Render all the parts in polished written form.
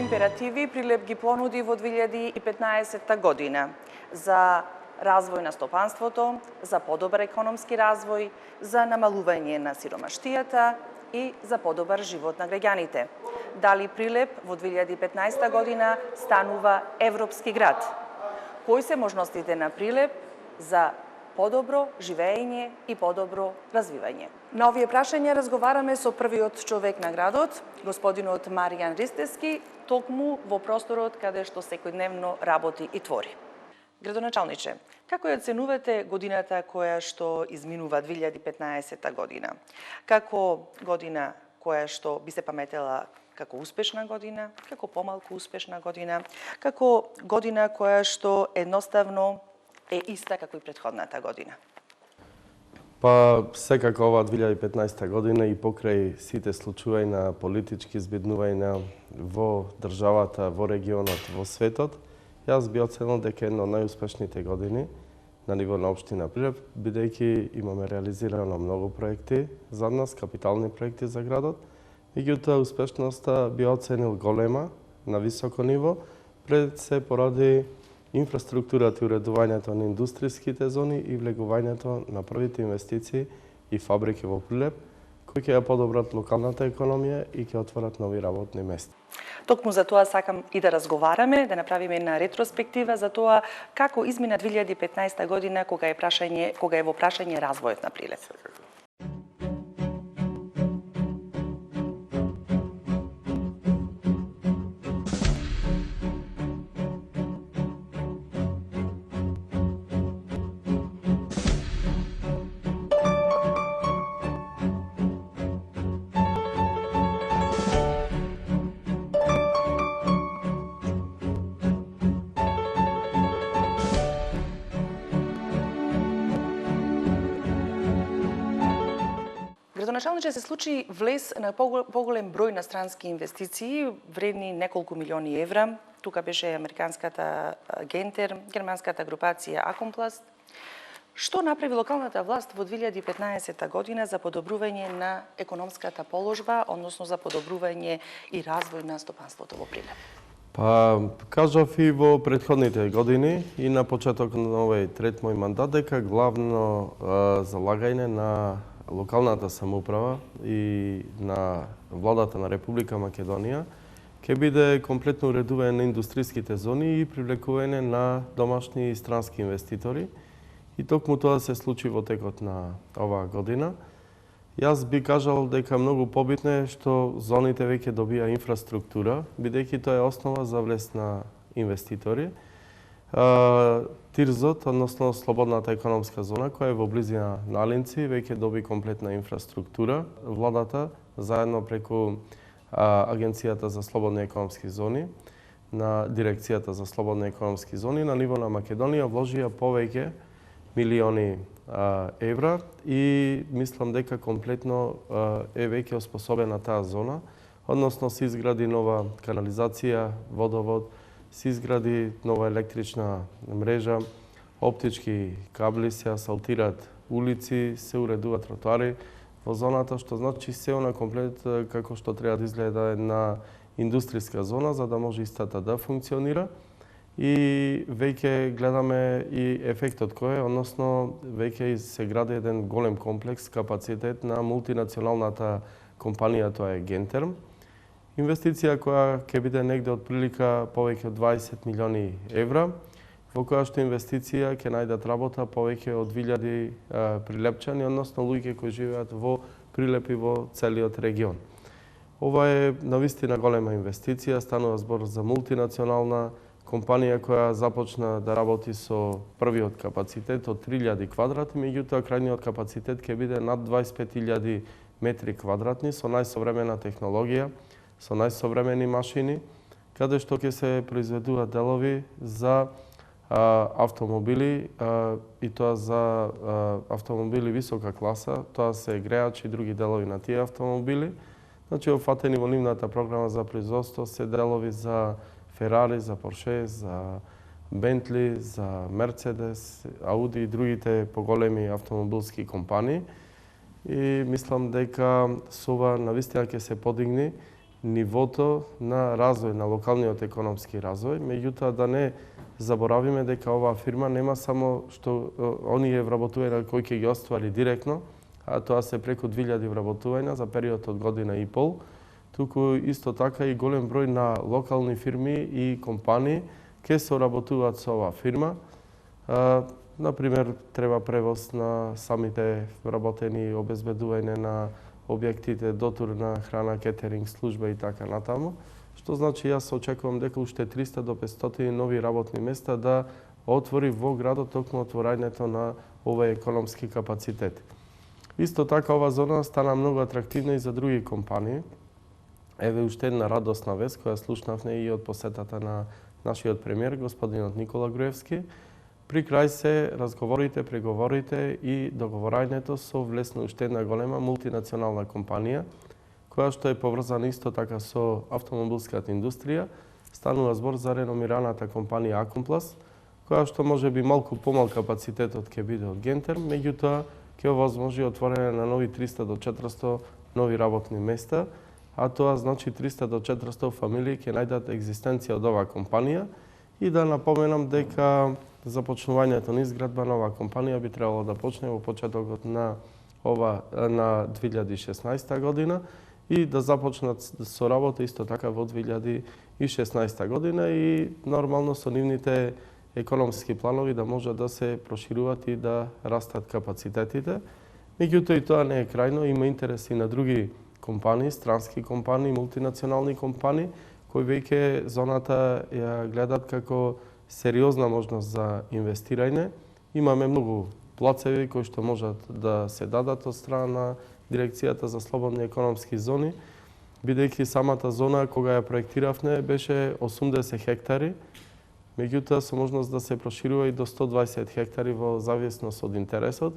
императиви Прилеп ги понуди во 2015 година за развој на стопанството, за подобар економски развој, за намалување на сиромаштијата и за подобар живот на граѓаните. Дали Прилеп во 2015 година станува европски град? Кои се можностите на Прилеп за подобро живење и подобро развивање? На овие прашања разговараме со првиот човек на градот, господинот Маријан Ристевски, токму во просторот каде што секојдневно работи и твори. Градоначалниче, како ја оценувате годината која што изминува 2015 година? Како година која што би се паметела како успешна година, како помалку успешна година, како година која што едноставно е иста како и претходната година? Па, секако ова 2015 година и покрај сите случаи на политички збиднувања во државата, во регионот, во светот, јас би оценил дека една од најуспешните години на ниво на општина Прилеп, бидејќи имаме реализирано многу проекти за нас, капитални проекти за градот. Меѓутоа, успешноста би оценил голема, на високо ниво, пред се поради инфраструктурата и уредувањето на индустријските зони и влегувањето на првите инвестиции и фабрики во Прилеп, кои ќе ја подобрат локалната економија и ќе отворат нови работни места. Токму за тоа сакам и да разговараме, да направиме една ретроспектива за тоа како измина 2015 година кога е во прашање развојот на Прилеп. Градоначалниче се случи влез на поголем број на странски инвестиции, вредни неколку милиони евра. Тука беше американската Гентер, германската групација Акомпласт. Што направи локалната власт во 2015 година за подобрување на економската положба, односно за подобрување и развој на стопанството во Прилеп? Па, кажав и во претходните години и на почеток на овој трет мој мандат дека главно залагање на локалната самоуправа и на владата на Република Македонија ќе биде комплетно уредување на индустријските зони и привлекување на домашни и странски инвеститори. И токму тоа се случи во текот на оваа година. Јас би кажал дека многу побитно е што зоните веќе добија инфраструктура, бидејќи тоа е основа за влез на инвеститори. Тирзот, односно слободната економска зона, која е во близина на Алинци, веќе доби комплетна инфраструктура. Владата, заедно преку Агенцијата за слободни економски зони, на Дирекцијата за слободни економски зони, на ниво на Македонија вложија повеќе милиони евра и мислам дека комплетно е веќе оспособена таа зона, односно се изгради нова канализација, водовод, се изгради нова електрична мрежа, оптички кабли, се асфалтираат улици, се уредуваат тротоари во зоната, што значи се она комплет како што треба да изгледа една индустријска зона, за да може истата да функционира. И веќе гледаме и ефектот кој е, односно веќе се гради еден голем комплекс, капацитет на мултинационалната компанија, тоа е Гентерм. Инвестиција која ќе биде негде од прилика повеќе од 20 милиони евра, во која што инвестиција ќе најдат работа повеќе од 1000 прилепчани, односно луѓе кои живеат во Прилеп и во целиот регион. Ова е навистина голема инвестиција, станува збор за мултинационална компанија која започна да работи со првиот капацитет од 3000 квадратни, меѓутоа крајниот капацитет ќе биде над 25.000 метри квадратни со најсовремена технологија, со најсовремени машини, каде што ќе се произведуваат делови за автомобили и тоа за автомобили висока класа, тоа се греачи и други делови на тие автомобили. Значи, офатени во нивната програма за производство се делови за Ферари, за Порше, за Бентли, за Мерцедес, Ауди и другите поголеми автомобилски компании. И мислам дека со ова навистина ќе се подигни нивото на развој, на локалниот економски развој, меѓутоа да не заборавиме дека оваа фирма нема само што оние вработувања кои ќе ги оствари директно, а тоа се преку 2000 вработувања за период од година и пол, туку исто така и голем број на локални фирми и компании ќе соработуваат со оваа фирма. Например, треба превоз на самите вработени, обезбедување на објектите, дотур на храна, кетеринг, служба и така натаму, што значи јас очекувам дека уште 300 до 500 нови работни места да отвори во градот токму отворањето на овој економски капацитет. Исто така ова зона стана многу атрактивна и за други компании. Еве уште една радосна вест која слушнавме и од посетата на нашиот премиер, господинот Никола Груевски. При крај се разговорите, преговорите и договорањето со влесно уште една голема мултинационална компанија, која што е поврзана исто така со автомобилската индустрија. Станува збор за реномираната компанија Акомплас, која што може би малку помал капацитетот ќе биде од Гентер, меѓутоа ќе овозможи отворење на нови 300 до 400 нови работни места, а тоа значи 300 до 400 фамилии ќе најдат екзистенција од оваа компанија. И да напоменам дека започнувањето на изградба на оваа компанија би требало да почне во почетокот на 2016 година и да започнат со работа исто така во 2016 година и нормално со нивните економски планови да можат да се прошируваат и да растат капацитетите. Меѓутоа и тоа не е крајно, има интереси на други компании, странски компании, мултинационални компании, кои веќе зоната ја гледат како сериозна можност за инвестирање. Имаме многу плацеви кои што можат да се дадат од страна на Дирекцијата за слободни економски зони, бидејќи самата зона кога ја проектиравме беше 80 хектари, меѓутоа со можност да се проширува и до 120 хектари во зависност од интересот.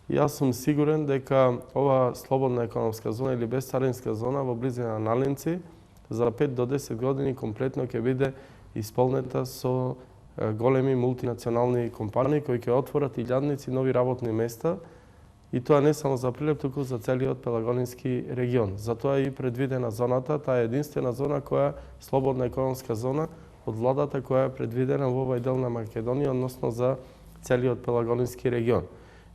И јас сум сигурен дека ова слободна економска зона или безцаринска зона во близина на Налинци за 5 до 10 години комплетно ќе биде исполнета со големи мултинационални компании кои ќе отворат илјадници нови работни места, и тоа не само за Прилеп, туку за целиот Пелагонински регион. Затоа е и предвидена зоната, таа е единствена зона која слободна економска зона од владата која е предвидена во овој дел на Македонија, односно за целиот Пелагонински регион.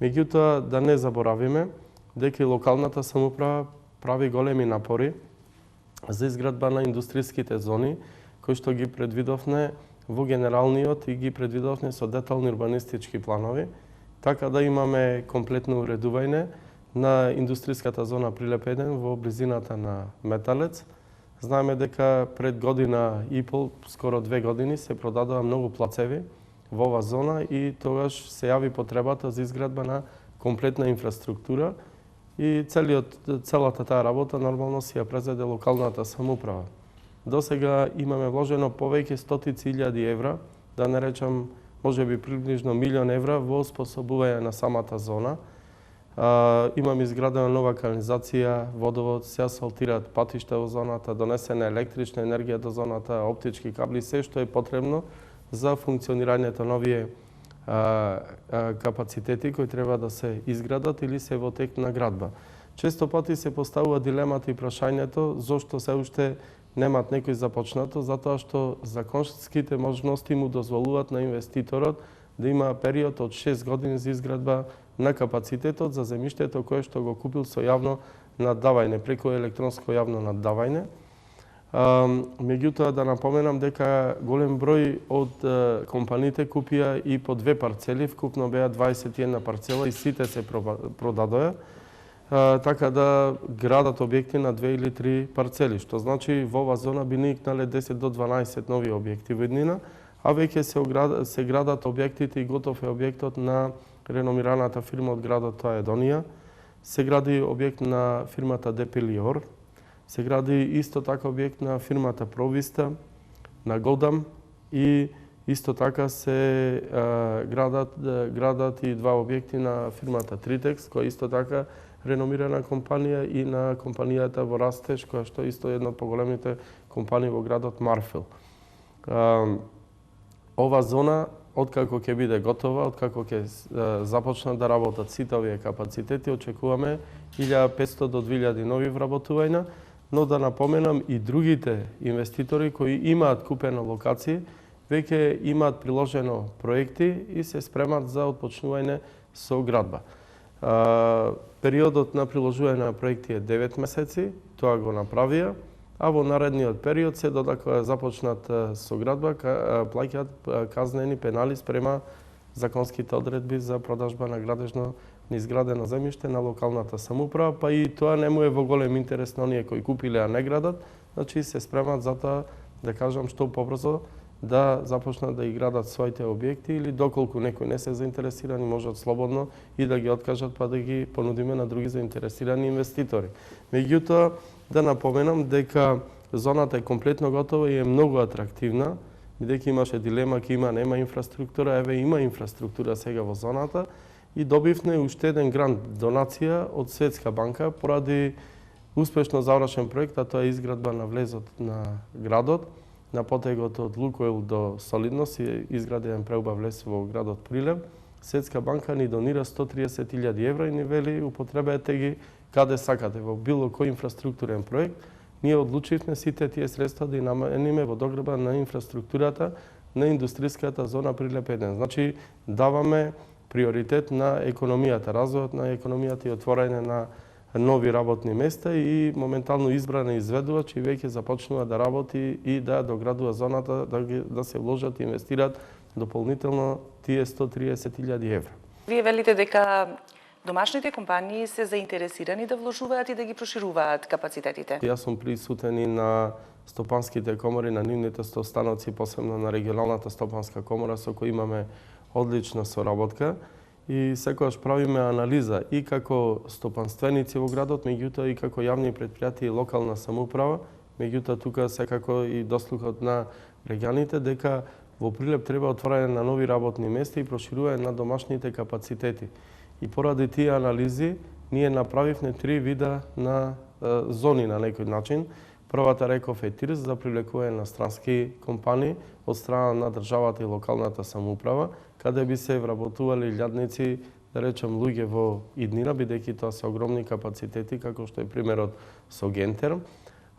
Меѓутоа да не заборавиме дека и локалната самоуправа прави големи напори за изградба на индустријските зони кои што ги предвидовме во генералниот и ги предвидовме со детални урбанистички планови, така да имаме комплетно уредување на индустријската зона Прилеп 1 во близината на Металец. Знаеме дека пред година и пол, скоро 2 години, се продадоа многу плацеви во оваа зона и тогаш се јави потребата за изградба на комплетна инфраструктура и целата таа работа нормално си ја презеде локалната самоуправа. До сега имаме вложено повеќе стотици илјади евра, да не речам можеби приближно милион евра во способување на самата зона. Имаме изградена нова канализација, водовод, се асфалтираат патишта во зоната, донесена електрична енергија до зоната, оптички кабли, се што е потребно за функционирањето на овие капацитети кои треба да се изградат или се во тек на градба. Често пати се поставува дилемата и прашањето зошто се уште немаат некој започнато, затоа што законските можности му дозволуваат на инвеститорот да има период од 6 години за изградба на капацитетот за земјиштето кое што го купил со јавно наддавање, преку електронско јавно наддавање. Меѓутоа да напоменам дека голем број од компаниите купија и по 2 парцели, вкупно беа 21 парцела и сите се продадоа, така да градат објекти на 2 или 3 парцели, што значи во оваа зона би никнале 10 до 12 нови објекти во иднина, а веќе се градат објектите и готов е објектот на реномираната фирма од градот, тоа е Донија. Се гради објект на фирмата Депилиор, се гради исто така објект на фирмата Провиста, на Годам и исто така се градат и 2 објекти на фирмата Тритекс, која исто така реномирана компанија, и на компанијата во растеж, која што исто е една од поголемите компании во градот Марфил. Ова зона, откако ќе биде готова, откако ќе започнат да работат сите овие капацитети, очекуваме 1500 до 2000 нови вработувања, но да напоменам и другите инвеститори кои имаат купено локации, веќе имаат приложено проекти и се спремат за отпочнување со градба. Периодот на приложување на проекти е 9 месеци, тоа го направија, а во наредниот период се додека започнат со градба, плаќаат казнени пенали спрема законските одредби за продажба на градежно неизградено земјиште на локалната самоуправа, па и тоа не му е во голем интерес на оние кои купиле, а не градат, значи се спремат за тоа, да кажам, што побрзо да започнат да ги градат своите објекти или доколку некои не се заинтересирани, можат слободно и да ги откажат, па да ги понудиме на други заинтересирани инвеститори. Меѓутоа, да напоменам дека зоната е комплетно готова и е многу атрактивна, бидејќи имаше дилема ке има, нема инфраструктура, еве има инфраструктура сега во зоната и добивме уште еден грант донација од Светска банка поради успешно завршен проект, а тоа е изградба на влезот на градот, на потегот од Лукойл до Солидност и изграден преубав влез во градот Прилеп. Светска банка ни донира 130.000 евра и ни вели употребете ги каде сакате, во било кој инфраструктурен проект. Ние одлучивме сите тие средства да ги намениме во догрба на инфраструктурата на индустријската зона Прилеп 1. Значи, даваме приоритет на економијата, развојот на економијата и отворање на нови работни места и моментално избрана изведувач и веќе започнува да работи и да доградува зоната, да се вложат и инвестираат дополнително тие 130.000 евра. Вие велите дека домашните компании се заинтересирани да вложуваат и да ги прошируваат капацитетите. Јас сум присутен и на стопанските комори, на нивните стостаноци, посебно на регионалната стопанска комора со која имаме одлична соработка и секогаш правиме анализа и како стопанственици во градот, меѓутоа и како јавни претпријатија и локална самоуправа, меѓутоа тука секако и дослухот на граѓаните дека во Прилеп треба отворање на нови работни места и проширување на домашните капацитети. И поради тие анализи, ние направивме 3 вида на зони на некој начин. Првата реков е ТИРС за привлекување на странски компании од страна на државата и локалната самоуправа, каде би се вработували илјадници, да речем, луѓе во иднина, бидејќи тоа се огромни капацитети, како што е примерот со Гентерм.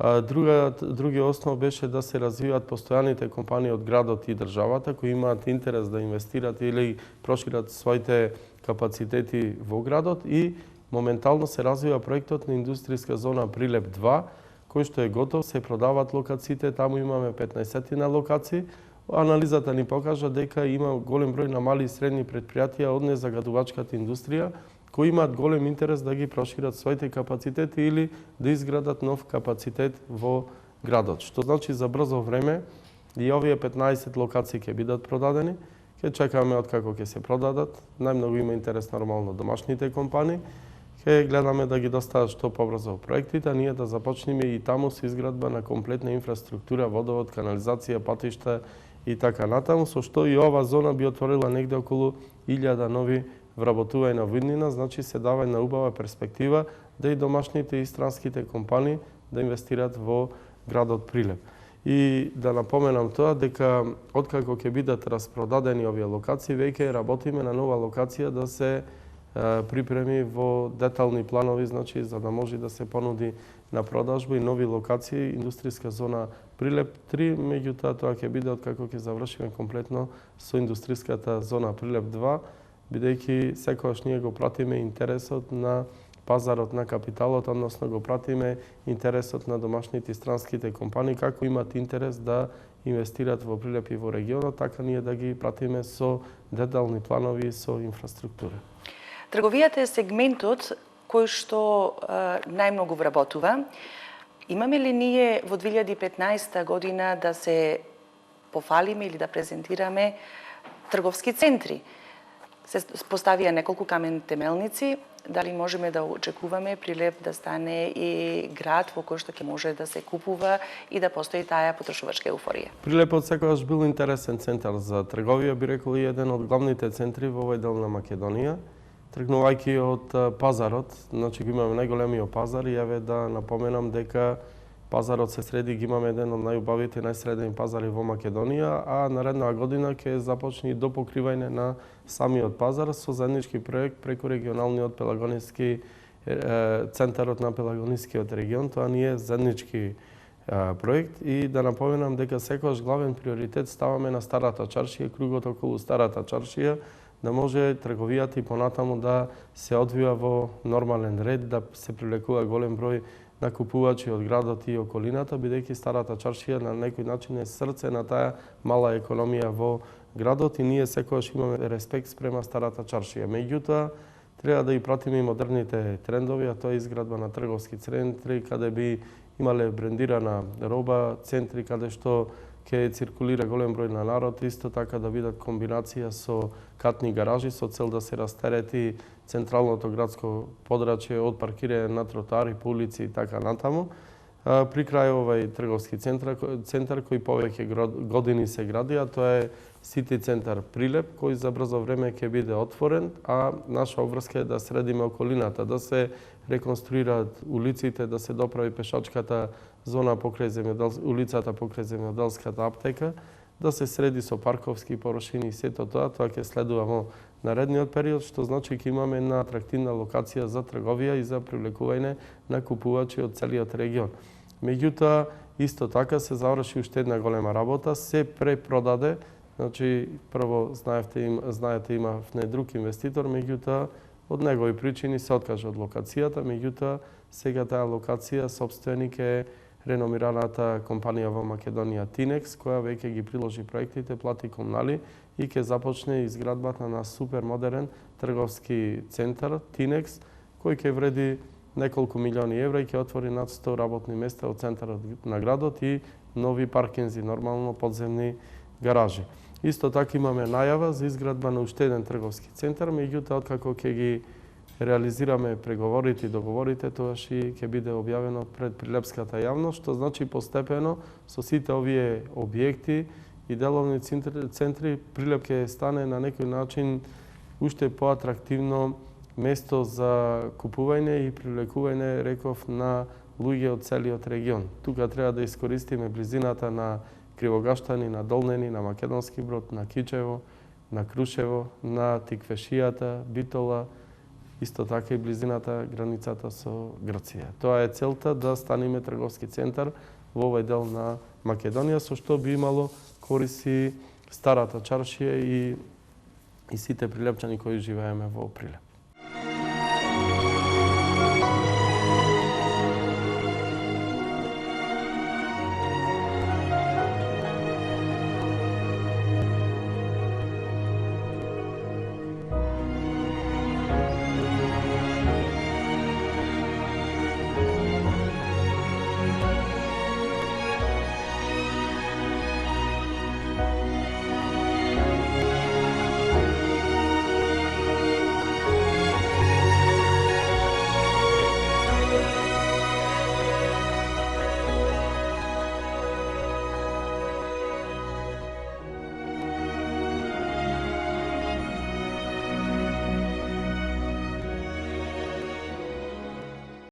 Другиот основ беше да се развиваат постојаните компании од градот и државата, кои имаат интерес да инвестират или прошират своите капацитети во градот и моментално се развива проектот на индустријска зона Прилеп 2, кој што е готов, се продаваат локациите, таму имаме 15 на локации. Анализата ни покажа дека има голем број на мали и средни претпријатија од незагадувачката индустрија, кои имаат голем интерес да ги прошират своите капацитети или да изградат нов капацитет во градот. Што значи за брзо време и овие 15 локации ќе бидат продадени, ќе чекаме откако ќе се продадат. Најмногу има интерес нормално домашните компании. Ќе гледаме да ги достават што побрзо проектите, а ние да започнеме и таму со изградба на комплетна инфраструктура, водовод, канализација, патишта и така натаму, со што и ова зона би отворила негде околу 1000 нови вработувања во иднина, значи се дава една убава перспектива да и домашните и странските компании да инвестираат во градот Прилеп. И да напоменам тоа дека откако ќе бидат распродадени овие локации, веќе работиме на нова локација да се припреми во детални планови, значи за да може да се понуди на продажба и нови локации, индустријска зона Прилеп 3, меѓутоа тоа ќе биде откако ќе завршиме комплетно со индустријската зона Прилеп 2, бидејќи секогаш ние го пратиме интересот на пазарот на капиталот, односно го пратиме интересот на домашните и странските компании, како имат интерес да инвестираат во Прилеп и во регионот, така ние да ги пратиме со детални планови и со инфраструктура. Трговијата е сегментот кој што најмногу вработува. Имаме ли ние во 2015 година да се пофалиме или да презентираме трговски центри? Се поставија неколку камен темелници, дали можеме да очекуваме Прилеп да стане и град во кој што ќе може да се купува и да постои таа потрошувачка еуфорија? Прилепот секогаш бил интересен центар за трговија, би рекол и еден од главните центри во овој дел на Македонија. Тргнувајќи од пазарот, значи го имаме најголемиот пазар и еве да напоменам дека пазарот се среди, ги имаме еден од најубавите и најсредени пазари во Македонија, а наредна година ќе започне и допокривање на самиот пазар со заеднички проект преку регионалниот пелагонски центарот на Пелагонискиот регион. Тоа не е заеднички проект и да напоменам дека секогаш главен приоритет ставаме на Старата чаршија, кругот околу Старата чаршија, да може трговијата и понатаму да се одвива во нормален ред, да се привлекува голем број накупувачи од градот и околината, бидејќи Старата чаршија на некој начин е срце на таа мала економија во градот и ние секогаш имаме респект спрема Старата чаршија. Меѓутоа, треба да и пратиме и модерните трендови, а тоа е изградба на трговски центри, каде би имале брендирана роба, центри каде што ќе циркулира голем број на народ, исто така да бидат комбинација со катни гаражи со цел да се растерети централното градско подрачје од паркирање на тротоари, по улици и така натаму. При крај овај трговски центар кој повеќе години се гради, а тоа е Сити центар Прилеп, кој за брзо време ќе биде отворен, а наша обврска е да средиме околината, да се реконструираат улиците, да се доправи пешачката зона покрај улицата покрај земјоделската аптека, да се среди со парковски порушини и сето тоа ќе следува во наредниот период, што значи ќе имаме една атрактивна локација за трговија и за привлекување на купувачи од целиот регион. Меѓутоа, исто така се заврши уште една голема работа, се препродаде. Значи, прво, знаете, имавме друг инвеститор, меѓутоа, од негови причини се откажа од локацијата, меѓутоа, сега таа локација собственик е реномираната компанија во Македонија Тинекс, која веќе ги приложи проектите, плати комунали и ќе започне изградбата на супер модерен трговски центар Тинекс, кој ќе вреди неколку милиони евра и ќе отвори над 100 работни места од центарот на градот и нови паркинзи, нормално подземни гаражи. Исто така имаме најава за изградба на уште еден трговски центар, меѓутоа откако ќе ги реализираме преговорите и договорите, тогаш и ќе биде објавено пред прилепската јавност, што значи постепено со сите овие објекти и деловни центри Прилеп ќе стане на некој начин уште поатрактивно место за купување и привлекување, реков, на луѓе од целиот регион. Тука треба да искористиме близината на Кривогаштани, на Долнени, на Македонски Брод, на Кичево, на Крушево, на Тиквешијата, Битола, исто така и близината границата со Грција. Тоа е целта да станеме трговски центар во овој дел на Македонија, со што би имало користи Старата чаршија и сите прилепчани кои живееме во Прилеп.